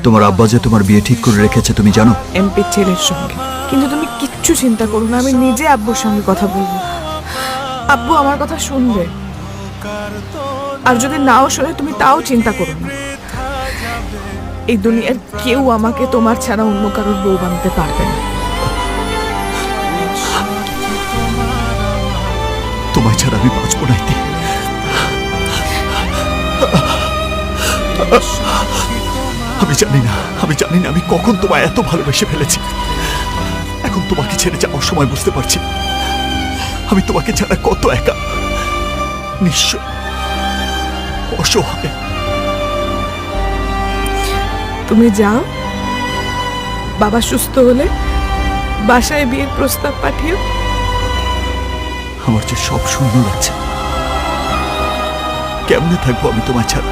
তোমার আব্বা যে তোমার বিয়ে ঠিক করে রেখেছে তুমি জানো? এমপির ছেলের সঙ্গে। কিন্তু তুমি কিচ্ছু চিন্তা করো না, আমি নিজে আব্বুর সঙ্গে কথা বলবো। আব্বু আমার কথা শুনবে, আর যদি নাও শোনে তুমি তাও চিন্তা করো না। এই দুনিয়ার কেউ আমাকে তোমার ছাড়া অন্য কারোর বউ বানাতে পারবে না। তোমায় ছাড়া আমি বাঁচবো না। আমি জানি না আমি কখন তোমায় এত ভালোবেসে ফেলেছি। এখন তোমাকে ছেড়ে যাওয়ার সময় বুঝতে পারছি আমি তোমাকে ছাড়া কত একা, নিঃস্ব, অসহায়। তুমি যাও, বাবা সুস্থ হলে বাসায় বিয়ের প্রস্তাব পাঠিও। আমার যে সব শূন্য লাগছে, কেমনে থাকবো আমি তোমার ছাড়া?